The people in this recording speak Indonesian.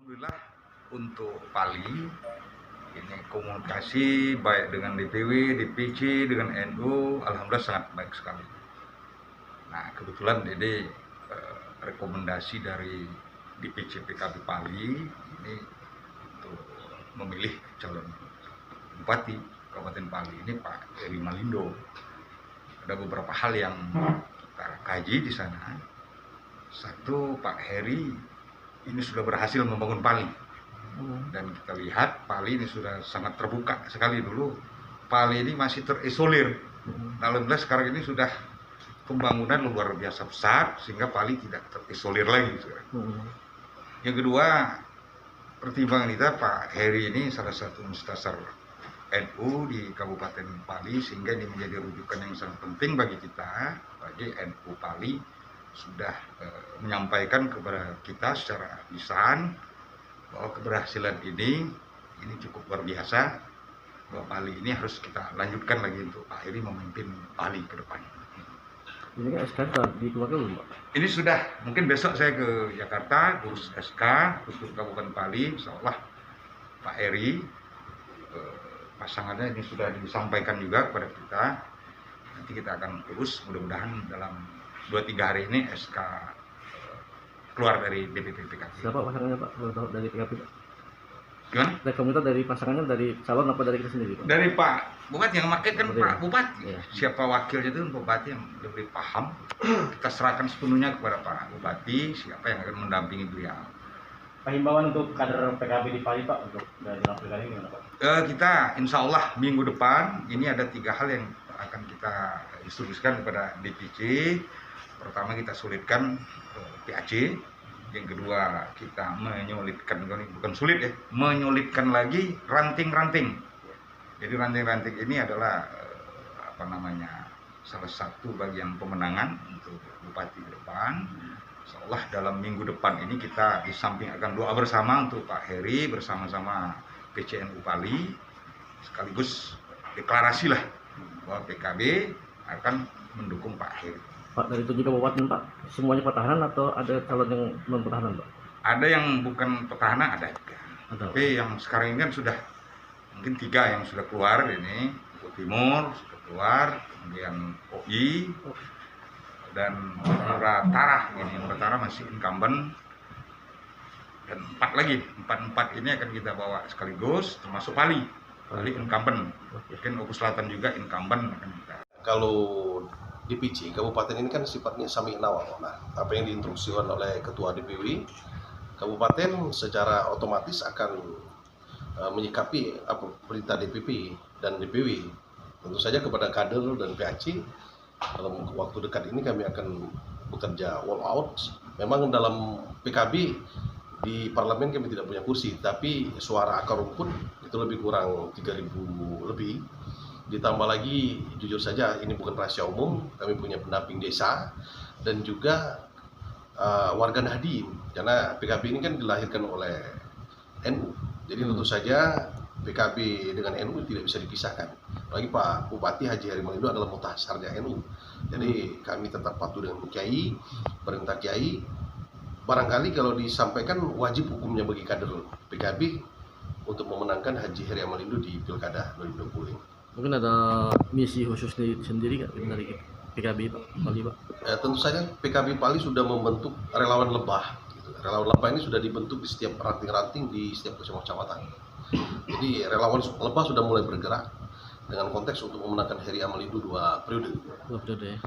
Alhamdulillah untuk Pali ini komunikasi baik dengan DPW, DPC, dengan NU, alhamdulillah sangat baik sekali. Nah kebetulan ini rekomendasi dari DPC PKB Pali ini untuk memilih calon Bupati Kabupaten Pali ini Pak Heri Malindo. Ada beberapa hal yang kita kaji di sana. Satu, Pak Heri ini sudah berhasil membangun Pali, dan kita lihat Pali ini sudah sangat terbuka sekali. Dulu Pali ini masih terisolir, alhamdulillah sekarang ini sudah pembangunan luar biasa besar sehingga Pali tidak terisolir lagi. Yang kedua, pertimbangan kita Pak Heri ini salah satu mustasar NU di Kabupaten Pali, sehingga ini menjadi rujukan yang sangat penting bagi kita, bagi NU Pali. Sudah menyampaikan kepada kita secara lisan bahwa keberhasilan ini cukup luar biasa, bahwa Pali ini harus kita lanjutkan lagi untuk Pak Heri memimpin Pali ke depan. Ini kan SK dikeluarkan belum, Pak? Ini sudah, mungkin besok saya ke Jakarta urus SK untuk Kabupaten Pali. Insya Allah Pak Heri pasangannya ini sudah disampaikan juga kepada kita. Nanti kita akan urus, mudah-mudahan dalam 2-3 hari ini SK keluar dari DPP PKB. Siapa pasangannya, Pak? Kalau tahu dari PKB, Pak? Gimana? Komentar dari pasangannya, dari calon apa dari kita sendiri, Pak? Dari Pak Bupati, yang makin kan Pak Bupati. Iya. Siapa wakilnya itu Bupati yang lebih paham. Kita serahkan sepenuhnya kepada Pak Bupati, siapa yang akan mendampingi beliau. Pak, himbauan untuk kader PKB di Pali, Pak, untuk dalam pilkada ini gimana, Pak? Kita insya Allah minggu depan ini ada 3 hal yang akan kita instruksikan kepada DPC. Pertama, kita sulitkan PAC. Yang kedua, kita menyulitkan, bukan sulit ya, menyulitkan lagi ranting-ranting. Jadi ranting-ranting ini adalah salah satu bagian pemenangan untuk Bupati ke depan. Insyaallah dalam minggu depan ini kita di samping akan doa bersama untuk Pak Heri bersama-sama PCNU Pali, sekaligus deklarasi lah bahwa PKB akan mendukung Pak Heri. Pak, dari 7 kabupaten, Pak, semuanya petahanan atau ada calon yang non petahanan, Pak? Ada yang bukan petahana, ada juga. Tapi yang sekarang ini kan sudah mungkin 3 yang sudah keluar ini. Timur sudah keluar, kemudian OI dan Muratara. Muratara masih incumbent, dan 4 lagi. 4 ini akan kita bawa sekaligus, termasuk Pali incumbent. Mungkin Oku Selatan juga incumbent akan kita. Kalau DPC kabupaten ini kan sifatnya sami nawal. Nah, apa yang diinstruksikan oleh ketua DPW kabupaten secara otomatis akan menyikapi apa perintah DPP dan DPW. Tentu saja kepada kader dan PAC dalam waktu dekat ini kami akan bekerja all out. Memang dalam PKB di parlemen kami tidak punya kursi, tapi suara akar rumput itu lebih kurang 3.000 lebih. Ditambah lagi, jujur saja ini bukan rahasia umum, kami punya pendamping desa dan juga warga Nahdien, karena PKB ini kan dilahirkan oleh NU. Jadi tentu saja PKB dengan NU tidak bisa dipisahkan. Apalagi Pak Bupati Haji Heri Malindo adalah mutaharnya NU. Jadi kami tetap patuh dengan Kiai, perintah Kiai. Barangkali kalau disampaikan wajib hukumnya bagi kader PKB untuk memenangkan Haji Heri Malindo di Pilkada 2020 ini. Mungkin ada misi khusus sendiri nggak dari PKB, Pak, Pali, Pak? Tentu saja PKB Pali sudah membentuk relawan lebah. Relawan lebah ini sudah dibentuk di setiap ranting-ranting di setiap kecamatan. Jadi relawan lebah sudah mulai bergerak dengan konteks untuk memenangkan Heri Malindo 2 periode. 2 periode ya.